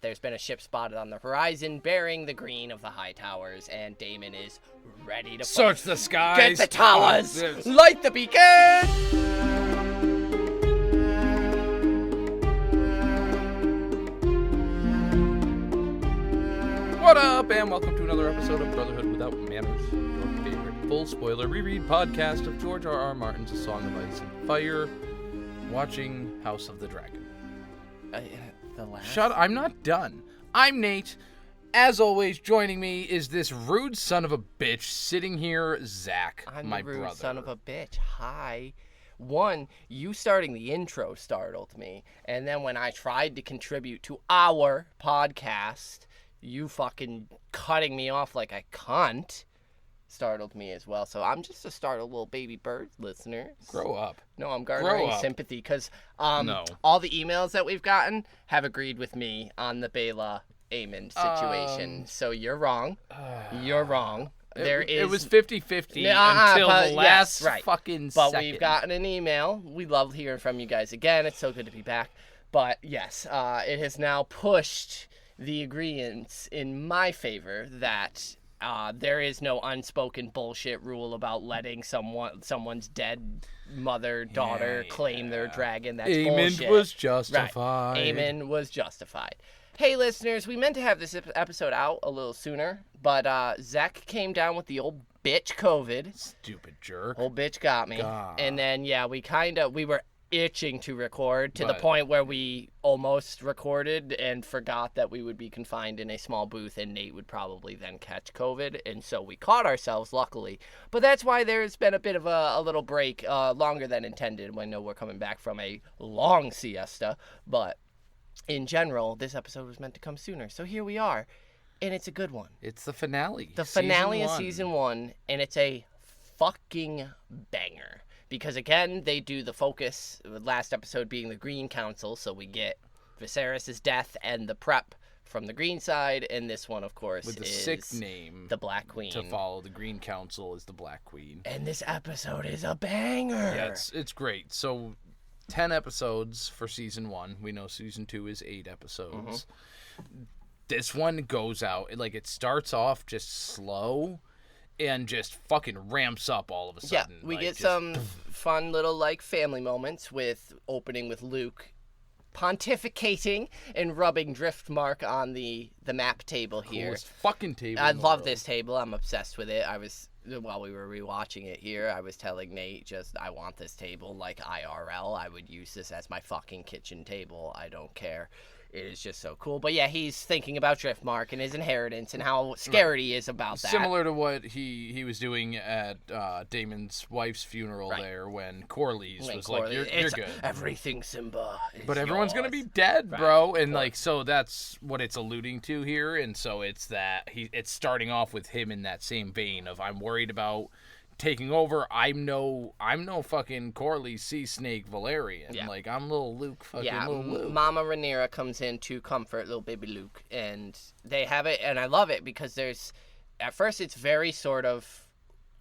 There's been a ship spotted on the horizon bearing the green of the high towers, and Daemon is ready to search the skies. Get the towers! Light the beacon! What up, and welcome to another episode of Brotherhood Without Manners, your favorite full spoiler reread podcast of George R.R. Martin's A Song of Ice and Fire, watching House of the Dragon. Shut up, I'm not done. I'm Nate. As always, joining me is this rude son of a bitch sitting here, Zach, my brother. I'm the rude son of a bitch. Hi. One, you starting the intro startled me, and then when I tried to contribute to our podcast, you fucking cutting me off like a cunt startled me as well. So I'm just a startled little baby bird listener. Grow up. No, I'm garnering sympathy because no. All the emails that we've gotten have agreed with me on the Bela Aemon situation. So you're wrong. You're wrong. It was 50-50 until the last fucking But second. We've gotten an email. We love hearing from you guys again. It's so good to be back. But yes, it has now pushed the agreements in my favor that there is no unspoken bullshit rule about letting someone's dead mother, daughter claim their dragon. That's bullshit. Aemon was justified. Right. Aemon was justified. Hey, listeners, we meant to have this episode out a little sooner, but Zach came down with the old bitch COVID. Stupid jerk. Old bitch got me. God. And then, we were itching to record to the point where we almost recorded and forgot that we would be confined in a small booth and Nate would probably then catch COVID, and so we caught ourselves, luckily. But that's why there's been a bit of a little break, longer than intended. I know we're coming back from a long siesta, but in general, this episode was meant to come sooner, so here we are, and it's a good one. It's the finale. The finale of season 1, and it's a fucking banger. Because, again, they do the focus, last episode being the Green Council, so we get Viserys' death and the prep from the Green side, and this one, of course, with the is sick name the Black Queen. To follow the Green Council is the Black Queen. And this episode is a banger! Yeah, it's great. So, 10 episodes for season 1. We know season 2 is 8 episodes. Mm-hmm. This one goes out, it starts off just slow, and just fucking ramps up all of a sudden. Yeah, we get some fun little, family moments opening with Luke pontificating and rubbing Driftmark on the map table here. Coolest fucking table. I love this table. I'm obsessed with it. While we were rewatching it here, I was telling Nate, I want this table like IRL. I would use this as my fucking kitchen table. I don't care. It is just so cool. But yeah, he's thinking about Driftmark and his inheritance and how scared he is about that. Similar to what he was doing at Daemon's wife's funeral there when Corlys was like, you're good. Everything, Simba, but everyone's going to be dead, bro. And so that's what it's alluding to here. And so it's that it's starting off with him in that same vein of, I'm worried about taking over. I'm no fucking Corlys sea snake Valerian. Yeah. I'm little Luke little Luke. Mama Rhaenyra comes in to comfort little baby Luke, and they have it, and I love it because at first it's very sort of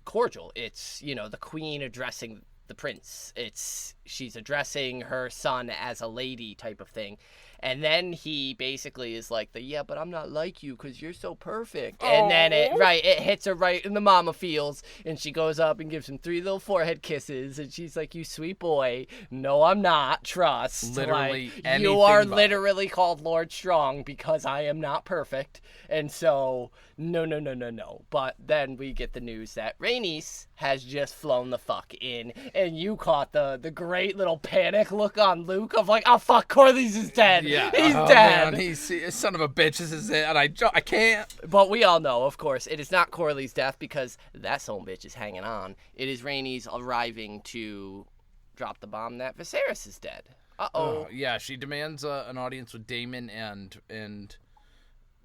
cordial. It's, the queen addressing the prince. She's addressing her son as a lady type of thing. And then he basically is like, but I'm not like you because you're so perfect. And then it hits her right in the mama feels, and she goes up and gives him 3 little forehead kisses, and she's like, you sweet boy. No, I'm not. Trust. Literally anything. You are literally called Lord Strong because I am not perfect. And so, no. But then we get the news that Rhaenys has just flown the fuck in, and you caught the great little panic look on Luke of oh fuck, Corlys is dead. Yeah, he's dead. Man, he's son of a bitch. This is it, and I can't. But we all know, of course, it is not Corlys' death because that son of a bitch is hanging on. It is Rhaenys arriving to drop the bomb that Viserys is dead. Yeah, she demands an audience with Daemon and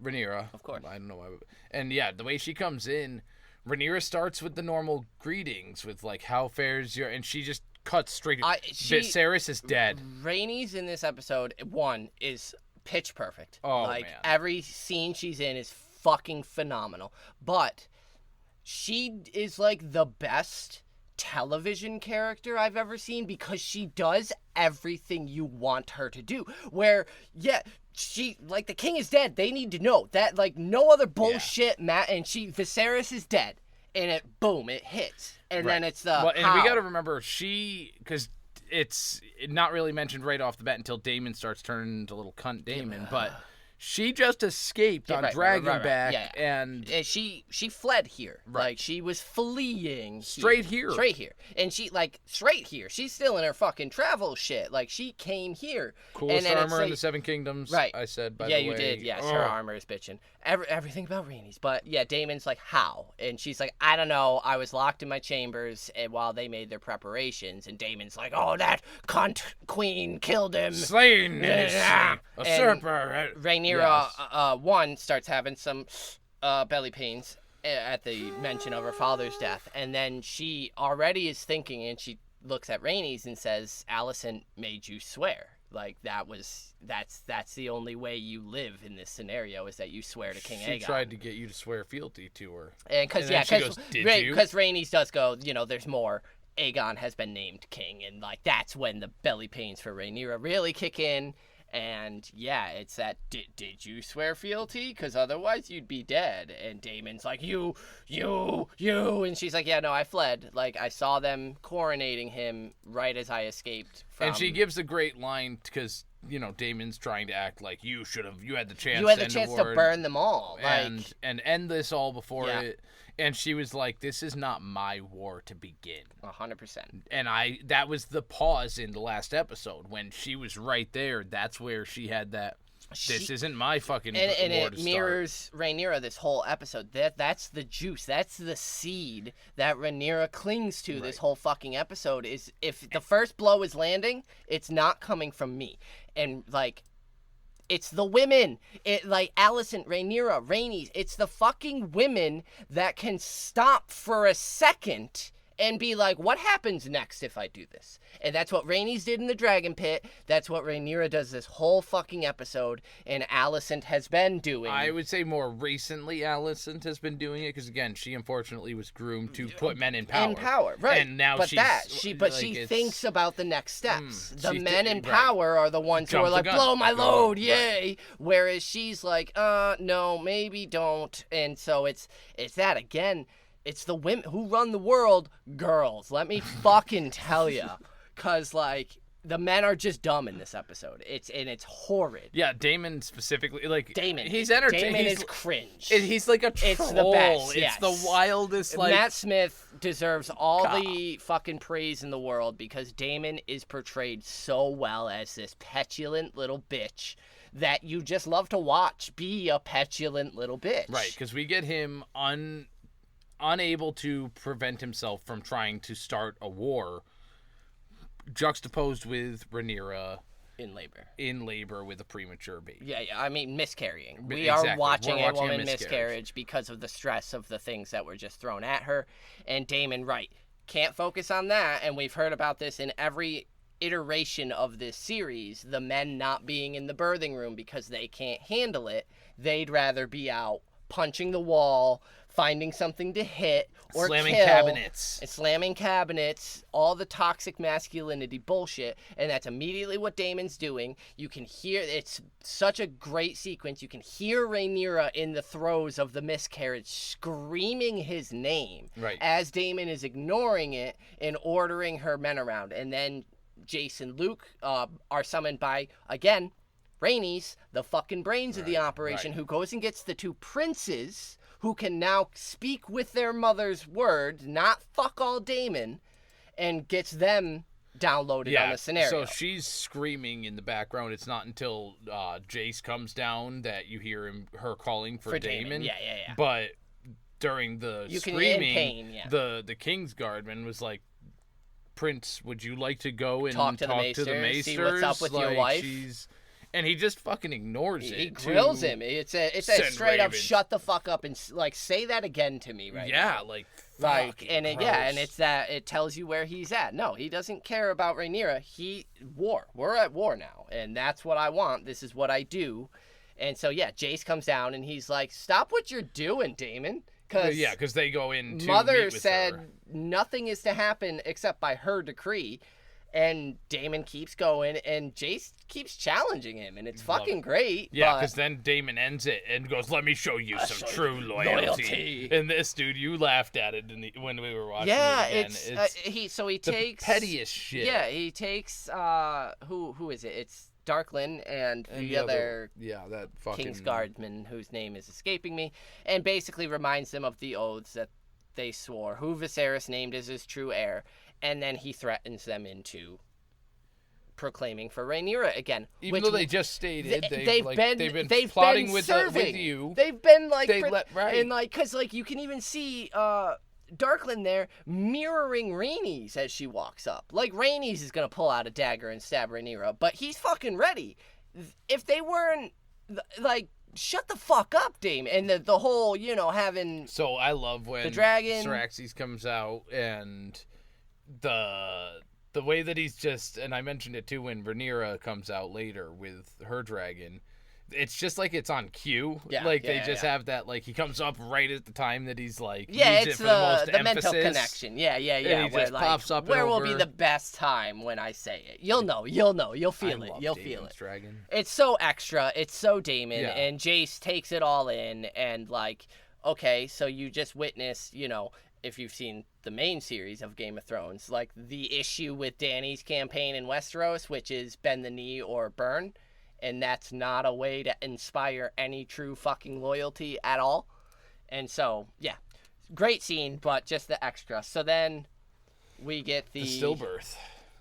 Rhaenyra. Of course. I don't know why. And yeah, the way she comes in, Rhaenyra starts with the normal greetings with how fares your, and she just cuts straight. Viserys is dead. Rhaenys in this episode, 1, is pitch perfect. Oh, man. Every scene she's in is fucking phenomenal. But she is the best television character I've ever seen because she does everything you want her to do. Where, the king is dead. They need to know that, like, no other bullshit, Matt. And Viserys is dead. And it hits. And then it's the and we got to remember, because it's not really mentioned right off the bat until Daemon starts turning into little cunt Daemon, but she just escaped on Dragonback, and she fled here. Right. Like, she was fleeing straight here. And straight here. She's still in her fucking travel shit. Like, she came here. Coolest armor in the Seven Kingdoms. Right. I said, by the way. Yeah, you did. Yes, her armor is bitching. Everything about Rhaenys. But yeah, Daemon's like, how? And she's like, I don't know. I was locked in my chambers while they made their preparations. And Daemon's like, oh, that cunt queen killed him. Slain. Usurper. Rhaenyra, one, starts having some belly pains at the mention of her father's death. And then she already is thinking, and she looks at Rhaenys and says, Alicent made you swear. Like, that's the only way you live in this scenario, is that you swear to King Aegon. She tried to get you to swear fealty to her. And because Rhaenys does go, there's more. Aegon has been named king, and like that's when the belly pains for Rhaenyra really kick in. And yeah, it's that, did you swear fealty? Because otherwise you'd be dead. And Daemon's like, you. And she's like, yeah, no, I fled. Like, I saw them coronating him right as I escaped from... And she gives a great line, because, Daemon's trying to act like you had the chance to burn them all. And end this all before it. And she was like, this is not my war to begin. 100%. And that was the pause in the last episode. When she was right there, that's where she had that, this isn't my fucking war to start. And it mirrors Rhaenyra this whole episode. That's the juice. That's the seed that Rhaenyra clings to this whole fucking episode. Is if the first blow is landing, it's not coming from me. And, like... It's the women. Alicent, Rhaenyra, Rhaenys. It's the fucking women that can stop for a second and be like, what happens next if I do this? And that's what Rhaenys did in the Dragon Pit. That's what Rhaenyra does this whole fucking episode, and Alicent has been doing. I would say more recently Alicent has been doing it, because again, she unfortunately was groomed to put men in power. In power, right. And now she thinks about the next steps. The men in power are the ones who are like, blow my load, yay! Right. Whereas she's like, no, maybe don't. And so it's that again. It's the women who run the world, girls. Let me fucking tell you. Because, like, the men are just dumb in this episode. It's horrid. Yeah, Daemon specifically, like... Daemon. He's entertaining. Daemon is cringe. He's like a troll. It's the best, yes. It's the wildest, like... Matt Smith deserves all the fucking praise in the world, because Daemon is portrayed so well as this petulant little bitch that you just love to watch be a petulant little bitch. Right, because we get him unable to prevent himself from trying to start a war, juxtaposed with Rhaenyra in labor with a premature baby. Yeah, I mean, miscarrying. We are watching a woman miscarriage because of the stress of the things that were just thrown at her. And Daemon, can't focus on that. And we've heard about this in every iteration of this series, the men not being in the birthing room because they can't handle it. They'd rather be out punching the wall, finding something to hit or slamming kill, cabinets. And slamming cabinets, all the toxic masculinity bullshit, and that's immediately what Daemon's doing. You can hear, it's such a great sequence, you can hear Rhaenyra in the throes of the miscarriage screaming his name as Daemon is ignoring it and ordering her men around. And then Jace and Luke are summoned by, again, Rhaenys, the fucking brains of the operation, who goes and gets the two princes who can now speak with their mother's words, not fuck all Daemon, and gets them downloaded on the scenario. So she's screaming in the background. It's not until Jace comes down that you hear her calling for Daemon. Yeah. But during the screaming, the King's Guardman was like, Prince, would you like to go and talk to the Maesters? See what's up with your wife? And he just fucking ignores it. He grills him. It's a straight up shut the fuck up and like say that again to me now. And it's that it tells you where he's at. No, he doesn't care about Rhaenyra. We're at war now, and that's what I want. This is what I do. And so Jace comes down and he's like, "Stop what you're doing, Daemon." Because they go in to Mother meet with said her. Nothing is to happen except by her decree. And Daemon keeps going, and Jace keeps challenging him, and it's fucking great. Yeah, because then Daemon ends it and goes, "Let me show you some true loyalty." And this dude, you laughed at it when we were watching. Yeah, it again. he the takes pettiest shit. Yeah, he takes who is it? It's Darklyn and the other that fucking Kingsguardsman whose name is escaping me, and basically reminds them of the oaths that they swore, who Viserys named as his true heir. And then he threatens them into proclaiming for Rhaenyra again. Even though they just stated they've been plotting with serving. you. They've been like, right. And like, cause like you can even see Darklyn there mirroring Rhaenys as she walks up. Like Rhaenys is gonna pull out a dagger and stab Rhaenyra, but he's fucking ready. If they weren't like. Shut the fuck up, Dame. And the whole, having... So I love when the dragon... Syraxes comes out and the way that he's just... And I mentioned it too when Rhaenyra comes out later with her dragon. It's just like it's on cue. Yeah, they just have that, like, he comes up right at the time that he's like... Yeah, needs it's it for the most mental connection. Yeah. And he just pops up where will over... be the best time when I say it? You'll know. You'll feel it. You'll feel it. Dragon. It's so extra. It's so Daemon. Yeah. And Jace takes it all in. And, like, okay, so you just witnessed, if you've seen the main series of Game of Thrones, like, the issue with Dany's campaign in Westeros, which is bend the knee or burn. And that's not a way to inspire any true fucking loyalty at all. And so, yeah, great scene, but just the extra. So then we get the stillbirth.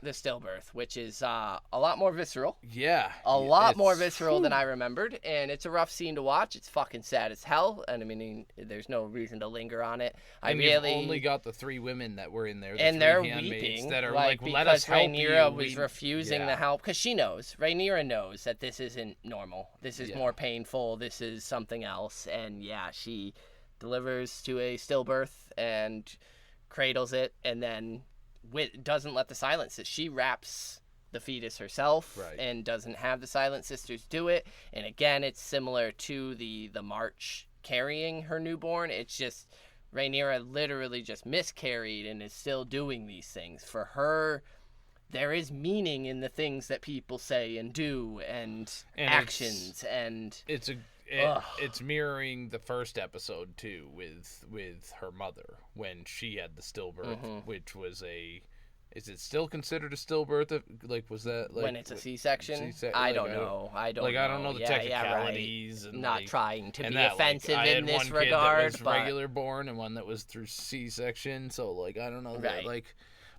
The stillbirth, which is a lot more visceral. Yeah. A lot more visceral than I remembered. And it's a rough scene to watch. It's fucking sad as hell. And I mean, there's no reason to linger on it. You've only got the 3 women that were in there. And they're weeping. That are like, let us help Rhaenyra was refusing the help. Because she knows. Rhaenyra knows that this isn't normal. This is more painful. This is something else. And yeah, she delivers to a stillbirth and cradles it. And then... doesn't let the Silent Sisters. She wraps the fetus herself and doesn't have the Silent Sisters do it. And again, it's similar to the March carrying her newborn. It's just Rhaenyra literally just miscarried and is still doing these things. For her, there is meaning in the things that people say and do and actions. It's mirroring the first episode too with her mother when she had the stillbirth, which was is it still considered a stillbirth? Like, was that like when it's a C-section? I don't know. I don't know the technicalities. And not trying to be that, offensive I in had this one regard. Kid that was regular born and one that was through C-section. So like I don't know.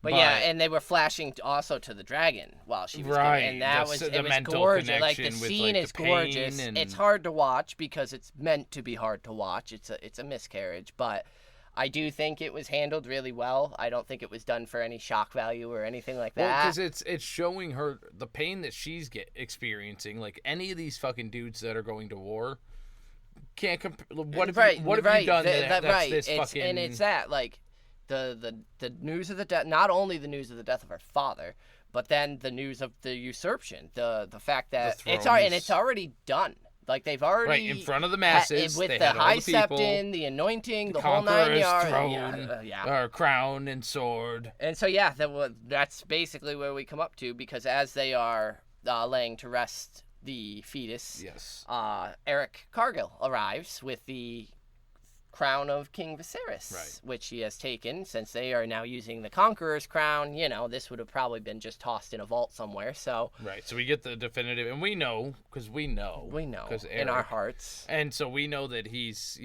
But yeah, and they were flashing also to the dragon while she was right, and that was gorgeous. Like the scene is gorgeous. It's hard to watch because it's meant to be hard to watch. It's a miscarriage, but I do think it was handled really well. I don't think it was done for any shock value or anything like that. Well, because it's showing her the pain that she's experiencing. Like any of these fucking dudes that are going to war can't compare. What have you done? That's this fucking. And it's that like. The news of the death, not only the news of the death of her father, but then the news of the usurpation, the fact that it's already done. Like they've already in front of the masses with they the had High all the people, Septon, the anointing, the whole 9 yards, or crown and sword. And so that's basically where we come up to because as they are laying to rest the fetus, Eric Cargill arrives with the crown of King Viserys, which he has taken. Since they are now using the Conqueror's crown, this would have probably been just tossed in a vault somewhere. So so we get the definitive, and we know in our hearts, and so we know that he's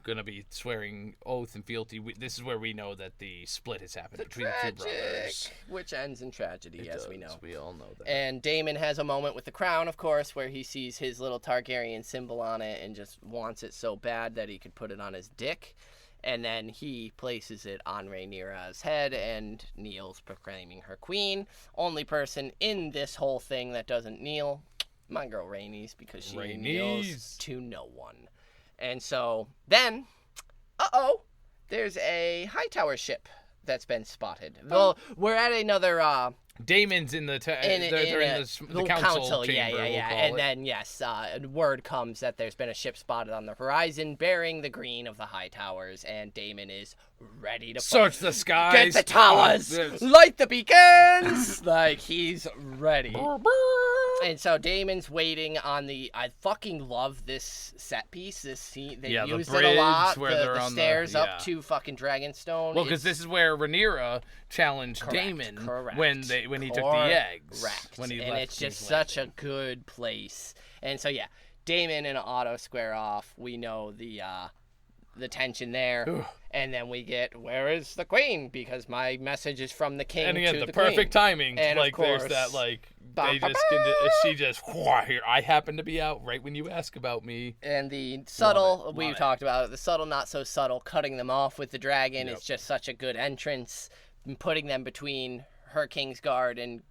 gonna be swearing oath and fealty. This is where we know that the split has happened between the 2 brothers, which ends in tragedy, as we know. We all know that. And Daemon has a moment with the crown, of course, where he sees his little Targaryen symbol on it and just wants it so bad that he could put it on his dick, and then he places it on Rhaenyra's head and kneels, proclaiming her queen. Only person in this whole thing that doesn't kneel, my girl Rhaenys, because she kneels to no one. And so then, there's a Hightower ship that's been spotted. Well, we're at another Daemon's in the they're in the council chamber. And then word comes that there's been a ship spotted on the horizon bearing the green of the high towers, and Daemon is ready to search the skies, get the towers, light the beacons. Like he's ready. And so Daemon's waiting on the. I fucking love this set piece. This scene, they used it a lot. Where the stairs up to fucking Dragonstone. Well, because this is where Rhaenyra challenged Daemon when he took the eggs. When he and left it's just King's such Landing. a good place. And so Daemon and Otto square off. We know the tension there. And then we get, where is the queen? Because my message is from the king and again, to the queen. perfect timing. And like of course, there's that she just here. I happen to be out right when you ask about me. And the subtle, we've talked about it, the subtle, not so subtle, cutting them off with the dragon is just such a good entrance. Putting them between her Kingsguard and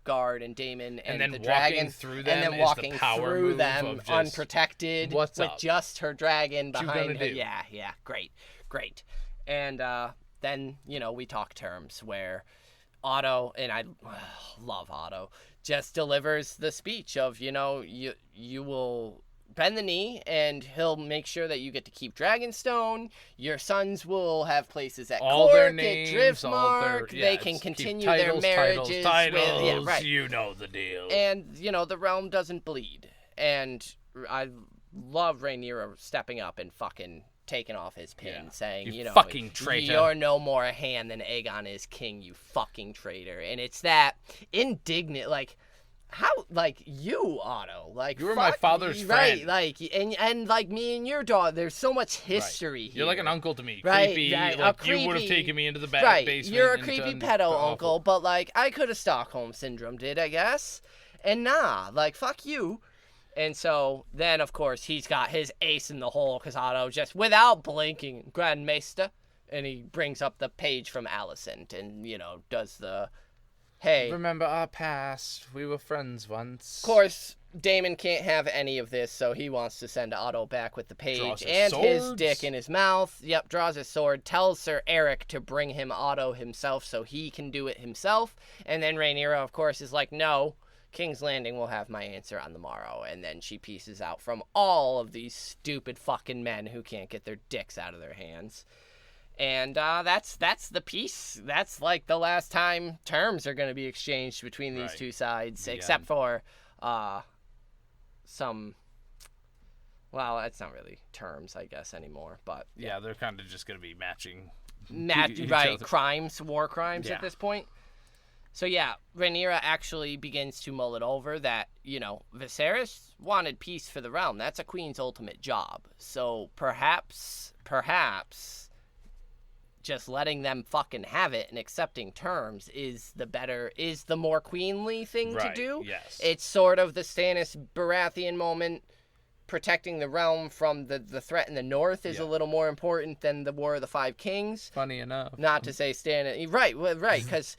Daemon and then the dragon, walking through them, and then walking through them just, unprotected with just her dragon behind her. Do? Yeah, great. And then we talk terms where Otto, and I love Otto, just delivers the speech of you will bend the knee and he'll make sure that you get to keep Dragonstone. Your sons will have places at all court, their names, at Driftmark. They can continue titles, their marriages. Titles, you know the deal. And the realm doesn't bleed. And I love Rhaenyra stepping up and fucking taking off his pin, saying, you fucking traitor. You're no more a hand than Aegon is king, you fucking traitor. And it's that indignant, how, you, Otto, you were my father's friend, right? And me and your daughter, there's so much history here. You're like an uncle to me, right? Creepy, creepy, you would have taken me into the basement. You're a creepy pedo uncle, but I could have Stockholm syndrome, I guess, and fuck you. And so then, of course, he's got his ace in the hole because Otto just, without blinking, Grand Maester, and he brings up the page from Alicent and does the. Hey. Remember our past. We were friends once. Of course, Daemon can't have any of this, so he wants to send Otto back with the page and his dick in his mouth. Yep, draws his sword, tells Sir Eric to bring him Otto himself so he can do it himself. And then Rhaenyra, of course, is like, no, King's Landing will have my answer on the morrow. And then she pieces out from all of these stupid fucking men who can't get their dicks out of their hands. And that's the piece. That's the last time terms are going to be exchanged between these two sides, except for some. Well, that's not really terms, I guess, anymore. But yeah, they're kind of just going to be matching. Crimes, war crimes at this point. So Rhaenyra actually begins to mull it over that Viserys wanted peace for the realm. That's a queen's ultimate job. So perhaps. Just letting them fucking have it and accepting terms is the more queenly thing to do. Yes. It's sort of the Stannis Baratheon moment. Protecting the realm from the threat in the north is a little more important than the War of the Five Kings. Funny enough. Not to say Stannis. Right, because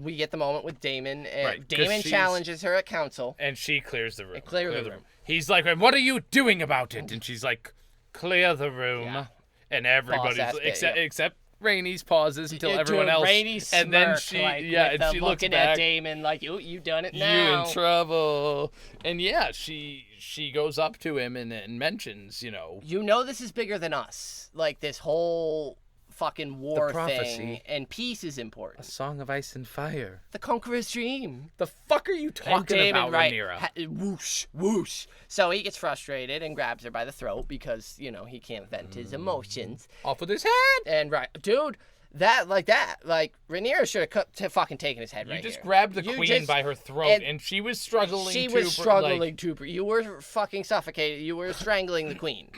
we get the moment with Daemon. And Daemon challenges her at council. And she clears the room. Clear the room. He's like, what are you doing about it? And she's like, clear the room. Yeah. And everybody's except Rhaenys pauses until everyone else, Rhaenys and then she and she looks looking back, at Daemon like, you done it now. You in trouble. And she goes up to him and mentions, this is bigger than us. This whole fucking war thing, and peace is important. A song of ice and fire. The Conqueror's dream. The fuck are you talking about, Rhaenyra? Whoosh, whoosh. So he gets frustrated and grabs her by the throat because, he can't vent his emotions. Off with his head! And dude, Rhaenyra should have fucking taken his head right here. You just grabbed the queen by her throat, and she was struggling to... You were fucking suffocated. You were strangling the queen.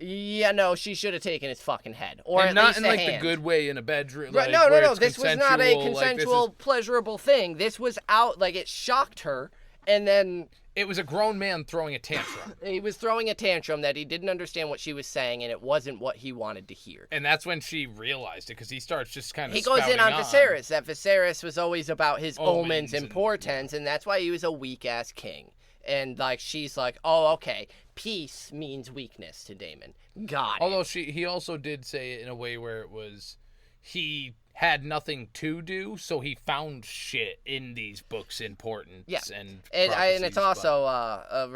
She should have taken his fucking head, or and at least not in hand. the good way in a bedroom. Right? No. This was not a consensual, pleasurable thing. This was out. It shocked her, and then it was a grown man throwing a tantrum. He was throwing a tantrum that he didn't understand what she was saying, and it wasn't what he wanted to hear. And that's when she realized it, because he starts just kind of. He goes in on Viserys. That Viserys was always about his omens and portents, and that's why he was a weak ass king. And she's like, oh, okay, peace means weakness to Daemon. Got it. Although he also did say it in a way where it was, he had nothing to do, so he found shit in these books important. Yeah, and it's also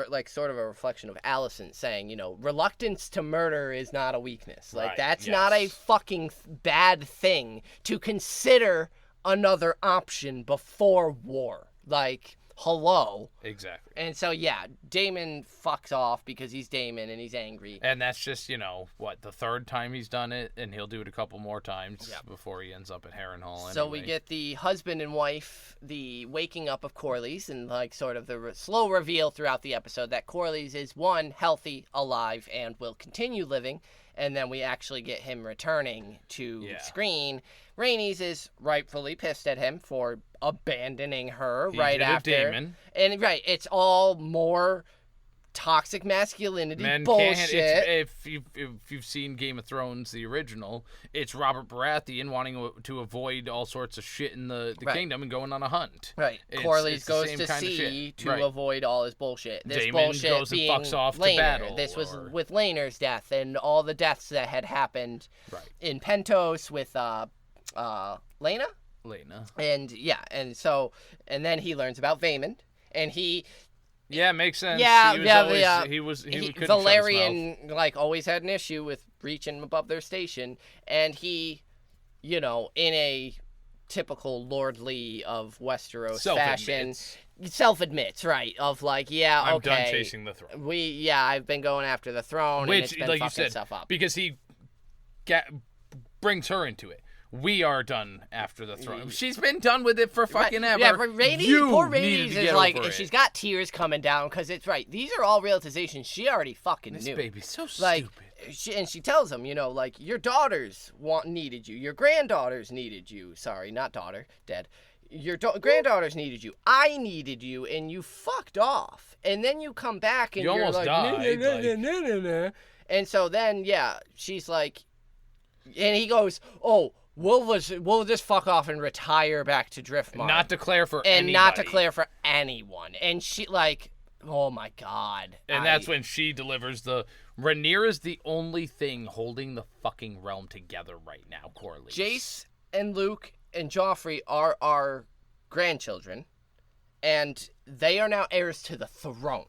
like sort of a reflection of Alicent saying, you know, reluctance to murder is not a weakness. Like Right, that's yes. not a fucking bad thing to consider another option before war. Like, hello. Exactly. And so, yeah, Daemon fucks off because he's Daemon and he's angry. And that's just, you know, the third time he's done it, and he'll do it a couple more times before he ends up at Harrenhal. So we get the husband and wife, the waking up of Corlys, and like sort of the slow reveal throughout the episode that Corlys is, one, healthy, alive, and will continue living. And then we actually get him returning to screen. Rhaenys is rightfully pissed at him for abandoning her right after. Daemon. And it's all more toxic masculinity bullshit. If you've seen Game of Thrones, the original, it's Robert Baratheon wanting to avoid all sorts of shit in the kingdom and going on a hunt. Right. Corlys goes to sea to avoid all his bullshit. This Daemon bullshit goes and being fucks off Rhaenyra. to battle. This was with Rhaenyra's death and all the deaths that had happened in Pentos with Laena. And then he learns about Vaemond, and he. Yeah, makes sense. He was Valerian like always had an issue with reaching above their station, and he, you know, in a typical lordly of Westeros fashion, self-admits, right? Of like, I'm done chasing the throne. I've been going after the throne, and it's been like fucking you said, stuff up. Because he brings her into it. We are done after the throne. She's been done with it for fucking ever. Yeah, poor Rhaenys is like, and she's got tears coming down because it's right. These are all realizations she already fucking knew. This baby's so like, stupid. She tells him, you know, like, your daughters needed you. Your granddaughters needed you. Sorry, not daughter, dead. Your granddaughters needed you. I needed you, and you fucked off. And then you come back and you're almost like, died. And so then, she's like, and he goes, oh, we'll just fuck off and retire back to Driftmark. Not declare for anybody. And not declare for anyone. And she, like, oh my God. And that's when she delivers Rhaenyra's the only thing holding the fucking realm together right now, Corlys. Jace and Luke and Joffrey are our grandchildren, and they are now heirs to the throne.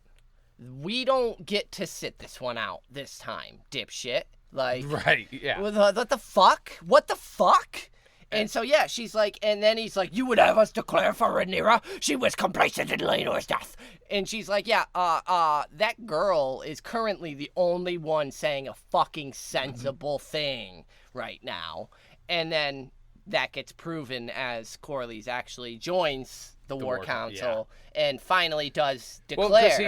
We don't get to sit this one out this time, dipshit. Like, right, yeah. What the fuck? What the fuck? And so, she's like, and then he's like, you would have us declare for Rhaenyra? She was complacent in Laenor's death. And she's like, that girl is currently the only one saying a fucking sensible thing right now. And then that gets proven as Corlys actually joins the War Council and finally does declare. Well, because he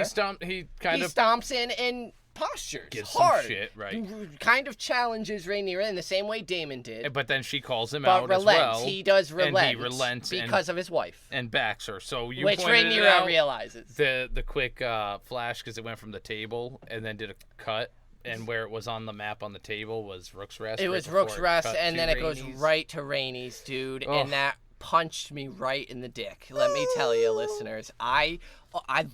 stomps in and postures gives hard. Some shit, right? Kind of challenges Rhaenyra in the same way Daemon did. But then she calls him out relents. As well. He does relent. And he relents because of his wife. And backs her. So you which Rhaenyra realizes. The quick flash because it went from the table and then did a cut. And where it was on the map on the table was Rook's Rest. It was Rook's Rest, and then it goes right to Rhaenys, dude. Oh. And that punched me right in the dick. Let me tell you, listeners. I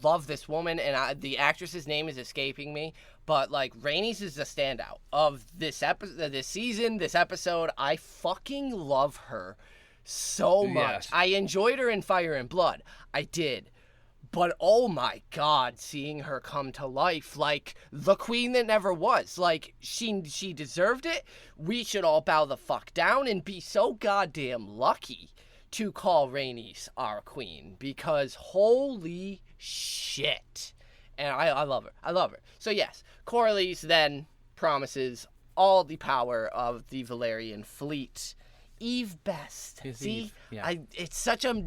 love this woman, and the actress's name is escaping me. But, like, Rhaenys is the standout of this season, this episode. I fucking love her so much. Yes. I enjoyed her in Fire and Blood. I did. But, oh my God, seeing her come to life, like, the queen that never was. Like, she deserved it. We should all bow the fuck down and be so goddamn lucky to call Rhaenys our queen. Because, holy shit. And I love her. I love her. So, yes, Corlys then promises all the power of the Valyrian fleet. Eve Best. See? Eve. Yeah. It's such a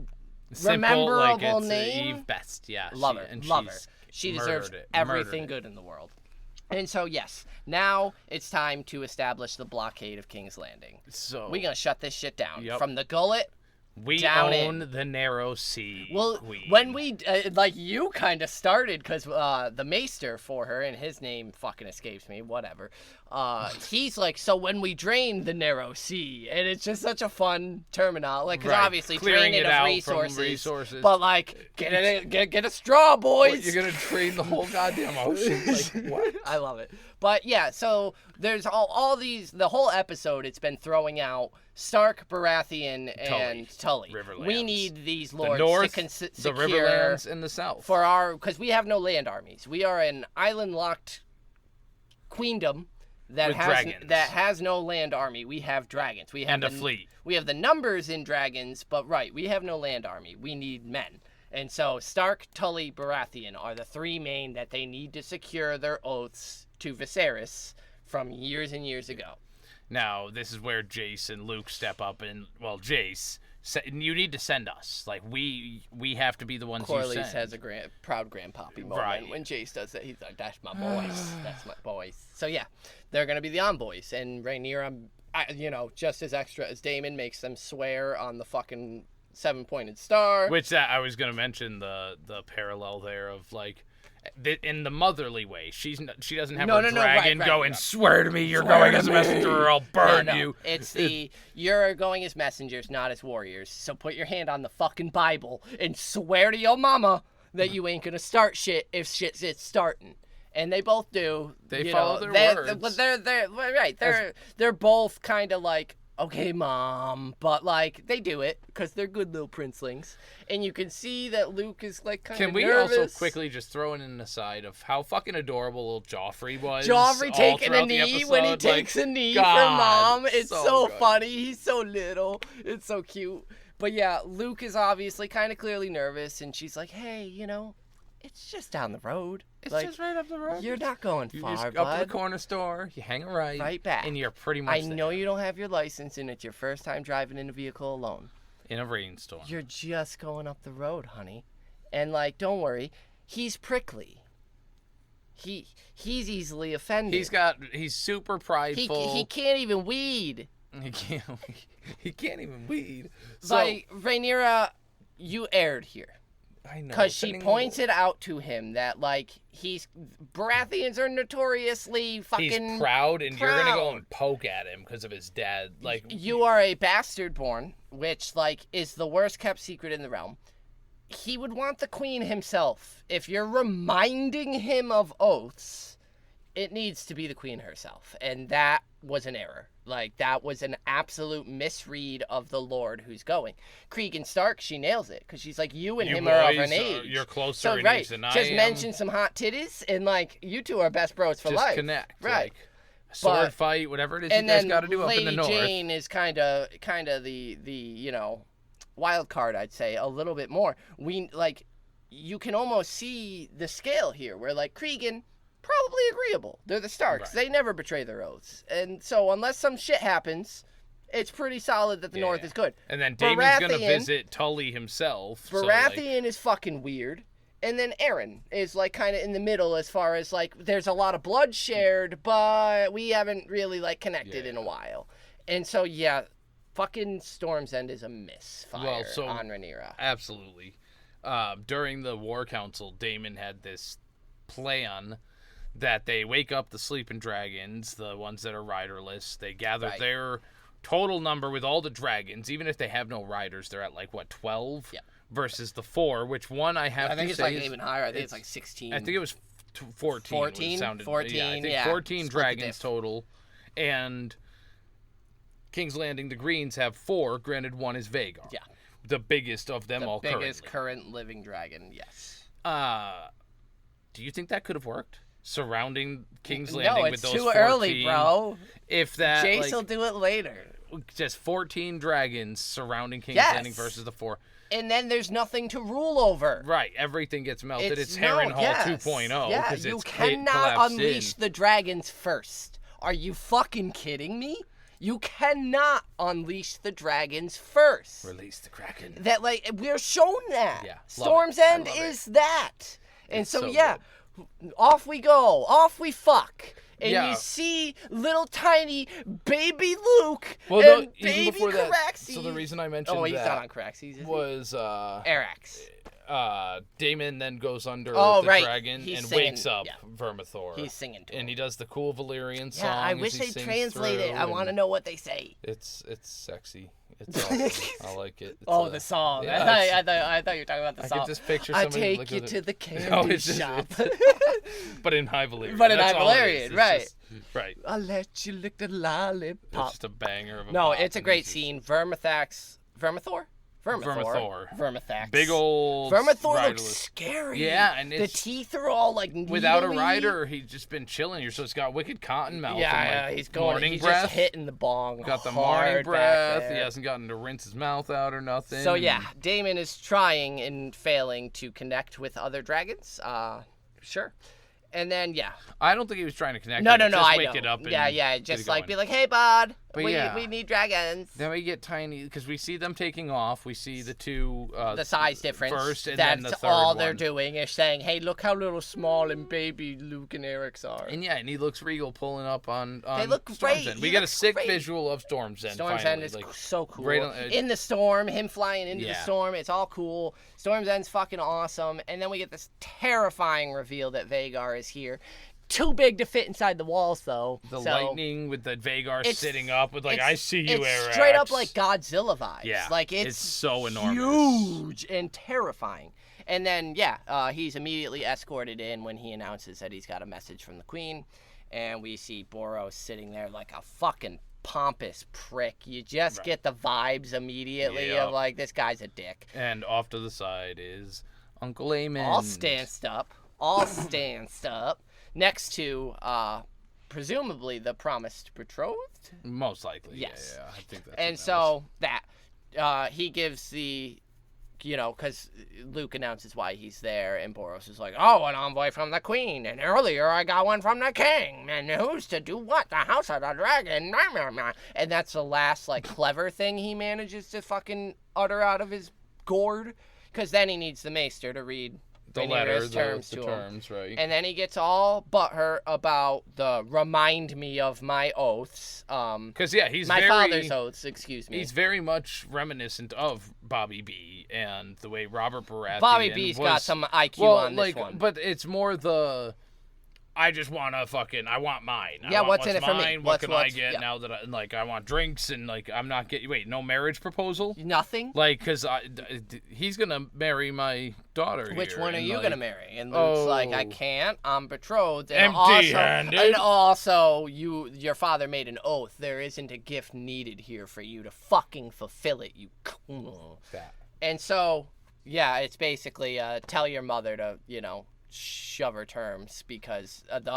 rememberable name. Eve Best, yeah. Love her. Love her. She deserves everything good in the world. And so, yes, now it's time to establish the blockade of King's Landing. So we're going to shut this shit down. From the gullet We down own in. the narrow sea. Well, queen. when we you kind of started because the maester for her, and his name fucking escapes me. Whatever. He's like, so when we drain the narrow sea, and it's just such a fun terminal, like, because obviously clearing drain it it out of from resources, but like get a straw, boys. What, you're gonna drain the whole goddamn ocean? Like what? I love it. But yeah, so there's all these. The whole episode, it's been throwing out Stark, Baratheon, and Tully. Riverlands. We need these lords the north, to the Riverlands, and the south for our, because we have no land armies. We are an island-locked queendom that has no land army. We have dragons. We have a fleet. We have the numbers in dragons, but we have no land army. We need men. And so Stark, Tully, Baratheon are the three main that they need to secure their oaths to Viserys from years and years ago. Now, this is where Jace and Luke step up, and, well, Jace, you need to send us. Like, we have to be the ones Corlys you send. has a proud grandpappy moment when Jace does it. He's like, that's my boys. That's my boys. So, yeah, they're going to be the envoys. And Rhaenyra, just as extra as Daemon, makes them swear on the fucking 7-pointed star. Which, I was going to mention the parallel there of, like, in the motherly way, she doesn't have her dragon go and swear to me you're going as a messenger or I'll burn you. It's you're going as messengers, not as warriors. So put your hand on the fucking Bible and swear to your mama that you ain't gonna start shit if shit's starting. And they both do. They follow their words. But they're right. They're both kind of like, okay, Mom, but like they do it because they're good little princelings, and you can see that Luke is like kind of nervous. Can we also quickly just throw in an aside of how fucking adorable little Joffrey was? Joffrey taking a knee when he takes a knee for Mom. It's so funny. He's so little. It's so cute. But yeah, Luke is obviously kind of clearly nervous, and she's like, "Hey, it's just down the road. It's just right up the road. You're not going you far, just bud. Up to the corner store, you hang a right back. And you're pretty much I know you don't have your license, and it's your first time driving in a vehicle alone. In a rainstorm. You're just going up the road, honey. And, like, don't worry. He's prickly. He's easily offended. He's super prideful. He can't even weed. He can't even weed. So, like, Rhaenyra, you erred here. I know. Because she points it out to him that, like, Baratheons are notoriously fucking He's proud, and you're going to go and poke at him because of his dad. Like, you are a bastard born, which, like, is the worst kept secret in the realm. He would want the queen himself. If you're reminding him of oaths, it needs to be the queen herself. And that was an error. Like, that was an absolute misread of the Lord who's going. Cregan Stark, she nails it. Because she's like, you and him are of an age. You're closer in age than I am. Just mention some hot titties, and, like, you two are best bros for life. Just connect. Right. Like, sword fight, whatever it is you guys got to do up in the north. And then Lady Jane is kind of the wild card, I'd say, a little bit more. You can almost see the scale here, where, like, Cregan, probably agreeable. They're the Starks. Right. They never betray their oaths. And so unless some shit happens, it's pretty solid that the North is good. And then Daemon's going to visit Tully himself. Baratheon is fucking weird. And then Aaron is, like, kind of in the middle as far as, like, there's a lot of blood shared, but we haven't really, like, connected in a while. And so, yeah, fucking Storm's End is a misfire on Rhaenyra. Absolutely. During the War Council, Daemon had this plan that they wake up the sleeping dragons, the ones that are riderless. They gather their total number with all the dragons. Even if they have no riders, they're at, like, what, 12? Yeah. Versus the 4, which one I think it's, like, even higher. I think it's, like, 16. I think it was 14. 14? 14, yeah. I think 14 dragons total. And King's Landing, the Greens have 4. Granted, one is Vhagar. Yeah. The biggest of them all currently. The biggest current living dragon, yes. Do you think that could have worked? Surrounding King's Landing with those 14. No, it's too early, bro. If that, Jace will do it later. Just 14 dragons surrounding King's Landing versus the 4. And then there's nothing to rule over. Right, everything gets melted. It's Harrenhal 2.0. Yeah, you cannot unleash the dragons first. Are you fucking kidding me? You cannot unleash the dragons first. Release the Kraken. That, like, we're shown that. Yeah, Storm's End is that. And so good. Off we go. Off we fuck. and Yeah. you see little tiny baby Luke Well, and no, baby even before that. Caraxes. So the reason I mentioned he's that not on Caraxes, is was Arax. Damon then goes under Oh, the right. dragon He's and singing, wakes up yeah. Vermithor. He's singing to him. And he does the cool Valyrian song. Yeah, I as wish he they sings translate it. through, I want to and know what they say. It's sexy. It's awesome. I like it. It's The song. Yeah, I thought you were talking about the I song. could just picture I somebody take look you at to it. the candy No, it's just- shop. But in High Valyrian. But in That's High all it Valyrian, is. It's right. just- right. I'll let you lick the It's lollipop. just a banger of a No, pop, it's a and great just- scene. Vermithor. Big old Vermithor looks riderless. scary. Yeah, and the it's- teeth are all like Without a needly. rider, he's just been chilling here, so it's got wicked cotton mouth. Yeah, and, yeah, like, he's going. morning He's breath. just hitting the bong. Got the hard morning back breath. He there. hasn't gotten to rinse his mouth out or nothing. So yeah, Damon is trying and failing to connect with other dragons. Sure. And then I don't think he was trying to connect. no, with it, just I wake know. it up. And yeah, get just it like going. be like, hey, bud, But we yeah. need dragons. Then we get tiny because we see them taking off. We see the two The size difference. first, and That's then the third all one. they're doing is saying, hey, look how little small and baby Luke and Eric are. And he looks regal pulling up on They look Storm's great. End. He We get a looks sick great. visual of Storm's End. Storm's finally. End is like, so cool. right on- in the storm, him flying into the Yeah. storm, it's all cool. Storm's End's fucking awesome. And then we get this terrifying reveal that Vagar is here. Too big to fit inside the walls, though. the so lightning with the Vagar sitting up with like, it's- I see you, It's Arax. straight up like Godzilla vibes. Yeah, like it's so enormous. huge and terrifying. And then he's immediately escorted in when he announces that he's got a message from the Queen, and we see Boros sitting there like a fucking pompous prick. You just get the vibes immediately Yep. of like, this guy's a dick. And off to the side is Uncle Aemon. All stanced up next to presumably the promised betrothed. Most likely. Yes. Yeah, I think that's. And what so that he gives the, because Luke announces why he's there, and Boros is like, oh, an envoy from the Queen, and earlier I got one from the King, and who's to do what? The House of the Dragon. And that's the last like clever thing he manages to fucking utter out of his gourd, because then he needs the Maester to read the letter, Rhaenyra's terms the to him. terms, right? And then he gets all butthurt about the remind me of my oaths. Because he's my very, father's oaths, excuse me. He's very much reminiscent of Bobby B and the way Robert Baratheon. Bobby B's got some IQ on this one. But it's more the. I just want I want mine. Yeah, I want what's in it for me? mine. What can I get yeah. now that I want drinks and I'm not getting. Wait, no marriage proposal? Nothing? Because he's going to marry my daughter. Which here, one are and, you like, going to marry? And Luke's like, I oh. can't. I'm betrothed. And Empty-handed. also, your father made an oath. There isn't a gift needed here for you to fucking fulfill it, you. That. And so, it's basically tell your mother to, shove her terms, because the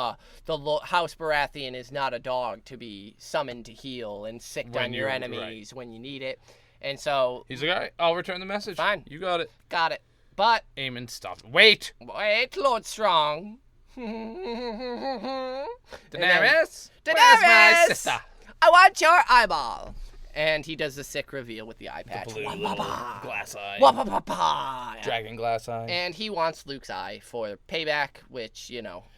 House Baratheon is not a dog to be summoned to heal and sicked When on your you're- enemies when you need it. And so, He's like, all right, I'll return the message. Fine. You got it. got it. But Aemon stopped. Wait! wait, Lord Strong. Daenerys? Daenerys! Where's my sister? I want your eyeball. And he does the sick reveal with the eye patch. Blue little Wah-ba-ba. glass eye. Wah-ba-ba-ba. Dragon glass eye. And he wants Luke's eye for payback, which,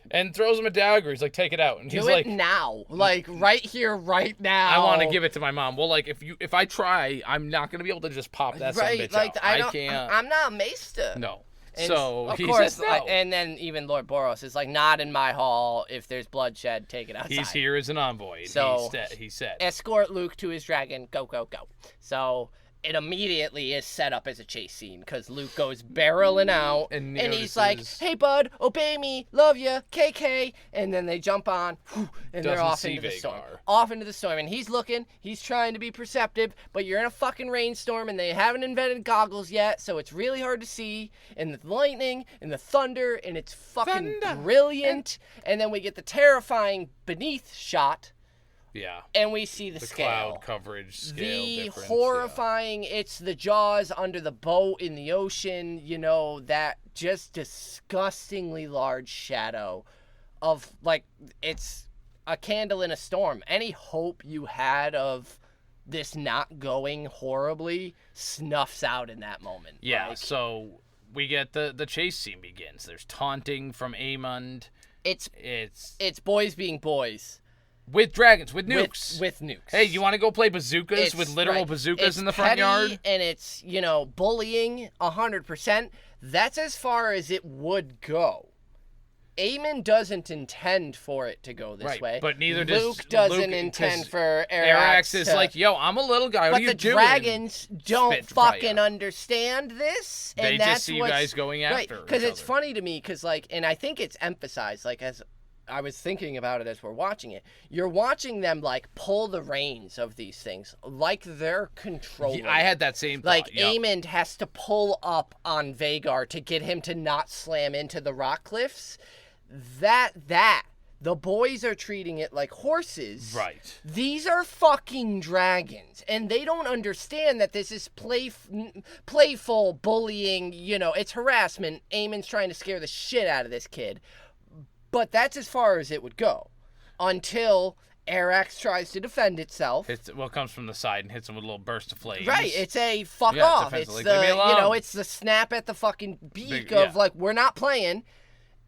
And throws him a dagger. He's like, take it out. And do he's it like, now. Like, right here, right now. I want to give it to my mom. Well, like, if I try, I'm not going to be able to just pop that son of a bitch like, out. I can't. I'm not a maester. No. And so of he course, says no. and then even Lord Boros is like, not in my hall. If there's bloodshed, take it outside. He's here as an envoy. So, he said. Escort Luke to his dragon. Go, go, go. So it immediately is set up as a chase scene, because Luke goes barreling out, And he's like, notices- hey, bud, obey me, love ya, KK. And then they jump on, and they're Doesn't off see into the storm. Vagar. Off into the storm. And he's looking, he's trying to be perceptive, but you're in a fucking rainstorm, and they haven't invented goggles yet, so it's really hard to see. And the lightning, and the thunder, and it's fucking Thunder. brilliant. And then we get the terrifying beneath shot, Yeah. and we see the The scale. cloud coverage scale The difference, horrifying, it's the jaws under the boat in the ocean, that just disgustingly large shadow of, like, it's a candle in a storm. Any hope you had of this not going horribly snuffs out in that moment. Yeah, Like, so we get the chase scene begins. There's taunting from Aemond It's boys being boys. With dragons, with nukes. With nukes. Hey, you want to go play bazookas with literal bazookas in the front yard? And it's, bullying 100%. That's as far as it would go. Aemon doesn't intend for it to go this way. But neither Luke doesn't intend for Arax is like, yo, I'm a little guy. What are you doing? But the dragons don't fucking understand this. They just see you guys going after each other. Because it's funny to me, because, and I think it's emphasized, as I was thinking about it as we're watching it. You're watching them, pull the reins of these things, like they're controlling. I had that same thought. Aemond has to pull up on Vhagar to get him to not slam into the rock cliffs. The boys are treating it like horses. Right. These are fucking dragons, and they don't understand that this is playful bullying. It's harassment. Aemon's trying to scare the shit out of this kid. But that's as far as it would go until Arax tries to defend itself. Comes from the side and hits him with a little burst of flames. Right. It's a fuck off. It's it's the snap at the fucking beak of we're not playing.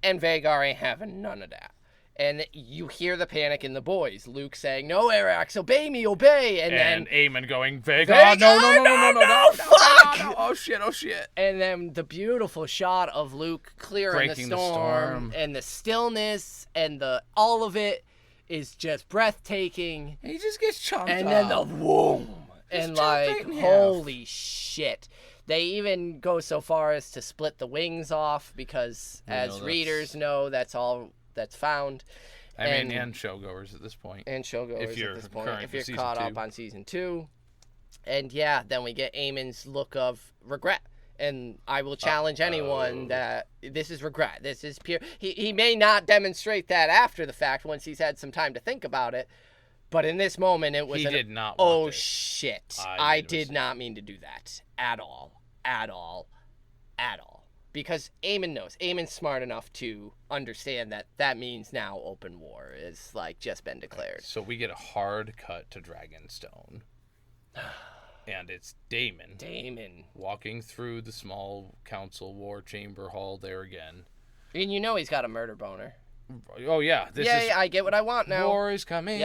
And Vhagar ain't having none of that. And you hear the panic in the boys. Luke saying, "No, Arax, obey me, obey." And then Aemon going, Vhagar, no, fuck! No. Oh shit. And then the beautiful shot of Luke clearing the storm. And the stillness and all of it is just breathtaking. And he just gets chomped and then the whoom. And holy shit. They even go so far as to split the wings off because, as readers know, that's all that's found. And showgoers at this point. And showgoers at this point. If you're caught up on season 2. And then we get Aemon's look of regret. And I will challenge anyone that this is regret. This is pure. He may not demonstrate that after the fact once he's had some time to think about it. But in this moment, it was he did not oh, want it. Shit. I did not mean to do that. At all. Because Aemon knows. Aemon's smart enough to understand that means now open war is, just been declared. So we get a hard cut to Dragonstone. And it's Daemon. Walking through the small council war chamber hall there again. And he's got a murder boner. Oh, yeah. I get what I want now. War is coming,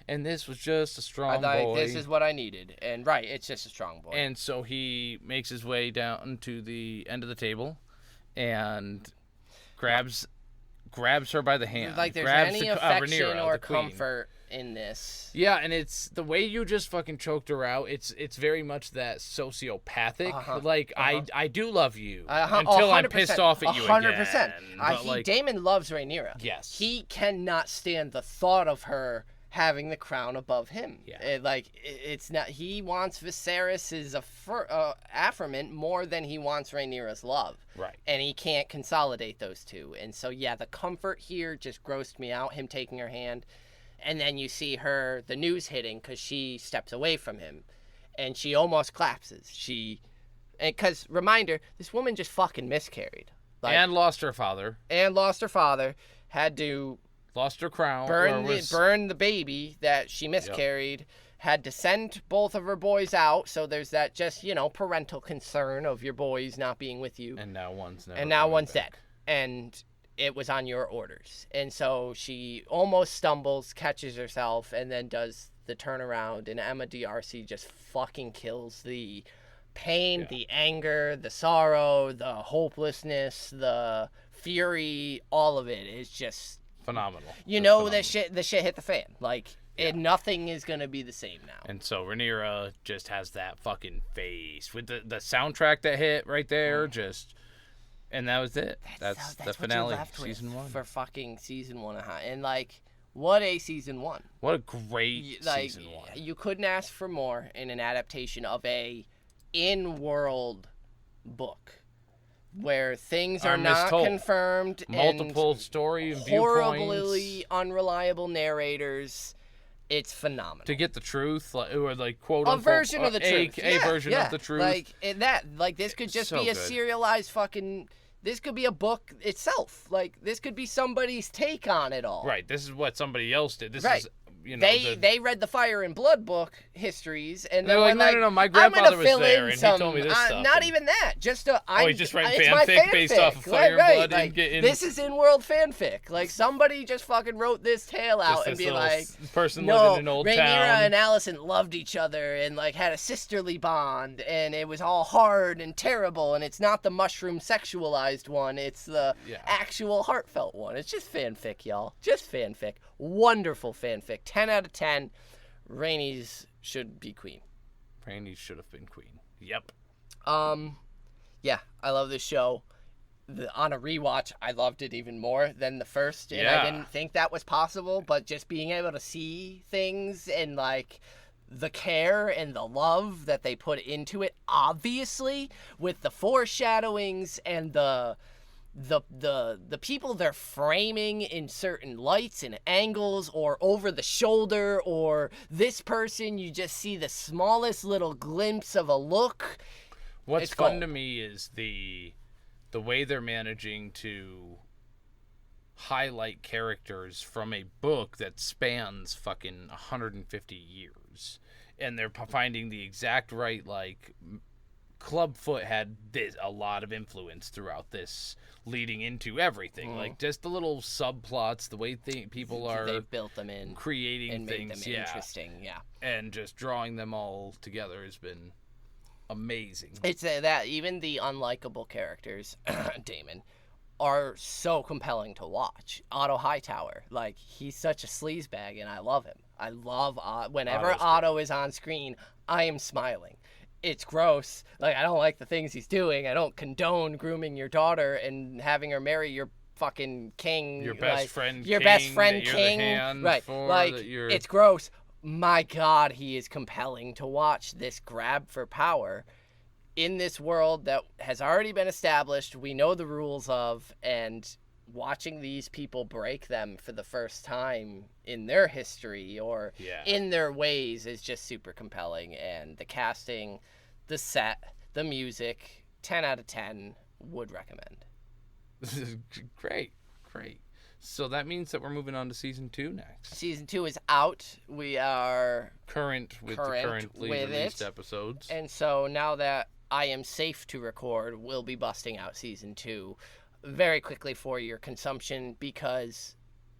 and this was just a strong boy. This is what I needed. And, it's just a strong boy. And so he makes his way down to the end of the table and grabs her by the hand. There's grabs any affection or comfort in this. Yeah, and it's the way you just fucking choked her out. It's very much that sociopathic. I do love you until I'm pissed off at you 100%. Daemon loves Rhaenyra. Yes, he cannot stand the thought of her having the crown above him. Yeah, it's not. He wants Viserys's affirmation more than he wants Rhaenyra's love. Right, and he can't consolidate those two. And so the comfort here just grossed me out. Him taking her hand. And then you see the news hitting because she steps away from him. And she almost collapses. Because, reminder, this woman just fucking miscarried. And lost her father. Had to... Lost her crown. Burn the baby that she miscarried. Yep. Had to send both of her boys out. So there's that just, parental concern of your boys not being with you. And now one's dead. And... it was on your orders. And so she almost stumbles, catches herself, and then does the turnaround. And Emma D'Arcy just fucking kills the pain, the anger, the sorrow, the hopelessness, the fury. All of it is just phenomenal. The shit hit the fan. Nothing is going to be the same now. And so Rhaenyra just has that fucking face. With the soundtrack that hit right there, And that was it. That's the finale of season 1. For fucking season 1. And, what a season 1. What a great season 1. You couldn't ask for more in an adaptation of a in-world book where things are not confirmed. Multiple story and horribly unreliable narrators. It's phenomenal. To get the truth, or quote unquote, a version of the truth. A version of the truth. This could just be a serialized fucking... This could be a book itself. This could be somebody's take on it all. Right. This is what somebody else did. This is they read the Fire and Blood book histories, and they're like, no, my grandfather was there, and he told me this stuff. Not even that. Just he's just writing fanfic based off of Fire and Blood. Like, this is in-world fanfic. Like, somebody just fucking wrote this tale out and be like, person living in an old Rhaenyra town. and Alicent loved each other and like had a sisterly bond, and it was all hard and terrible, and it's not the mushroom sexualized one. It's the actual heartfelt one. It's just fanfic, y'all. Just fanfic. Wonderful fanfic. 10 out of 10. Rhaenys should be queen. Rhaenys should have been queen. Yep. Yeah, I love this show. On a rewatch, I loved it even more than the first, and I didn't think that was possible, but just being able to see things and like the care and the love that they put into it, obviously, with the foreshadowings and the people they're framing in certain lights and angles, or over the shoulder, or this person, you just see the smallest little glimpse of a look. What's fun to me is the way they're managing to highlight characters from a book that spans fucking 150 years. And they're finding the exact right, like, Clubfoot had a lot of influence throughout this, leading into everything. Like, just the little subplots, the way people are... They've built them in. Creating and things, made them interesting, And just drawing them all together has been amazing. It's that even the unlikable characters, Daemon, are so compelling to watch. Otto Hightower, like, he's such a sleazebag, and I love him. I love whenever Otto is on screen, I am smiling. It's gross. Like, I don't like the things he's doing. I don't condone grooming your daughter and having her marry your fucking king. Your best friend king. Right. Like, it's gross. My God, he is compelling to watch this grab for power in this world that has already been established, we know the rules of, and watching these people break them for the first time in their history or in their ways is just super compelling. And the casting, the set, the music, 10 out of 10, would recommend. This is great. So that means that we're moving on to season 2 next. Season 2 is out. We are currently released episodes. And so now that I am safe to record, we'll be busting out season 2 very quickly for your consumption, because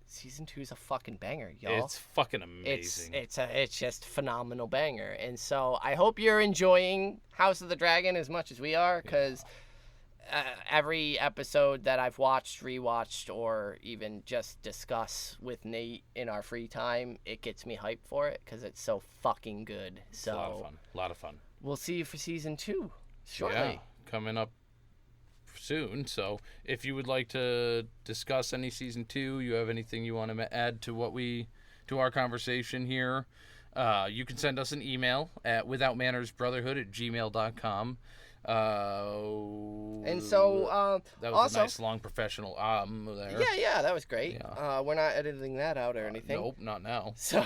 season 2 is a fucking banger, y'all. It's fucking amazing. It's just phenomenal banger. And so I hope you're enjoying House of the Dragon as much as we are, because every episode that I've watched, rewatched, or even just discuss with Nate in our free time, it gets me hyped for it because it's so fucking good. It's a lot of fun. We'll see you for season 2 shortly. Yeah, coming up soon. So if you would like to discuss any season 2, you have anything you want to add to our conversation here, you can send us an email at withoutmannersbrotherhood@gmail.com. And so that was also, a nice long professional there. Yeah, that was great. We're not editing that out or anything. Nope, not now. So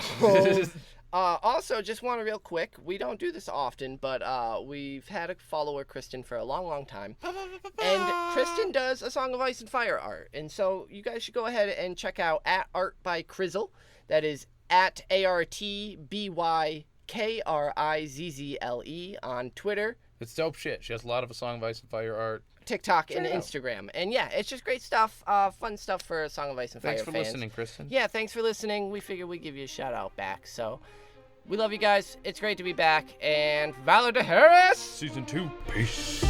also, just want to real quick, we don't do this often, but we've had a follower, Kristen, for a long time, and Kristen does a Song of Ice and Fire art, and so you guys should go ahead and check out at Art by Krizzle. That is at ARTBYKRIZZLE on Twitter. It's dope shit. She has a lot of A Song of Ice and Fire art. TikTok and Instagram. And yeah, it's just great stuff. Fun stuff for A Song of Ice and Fire fans. Thanks for listening, Kristen. Yeah, thanks for listening. We figured we'd give you a shout out back. So we love you guys. It's great to be back. And Valor to Harris! Season 2. Peace.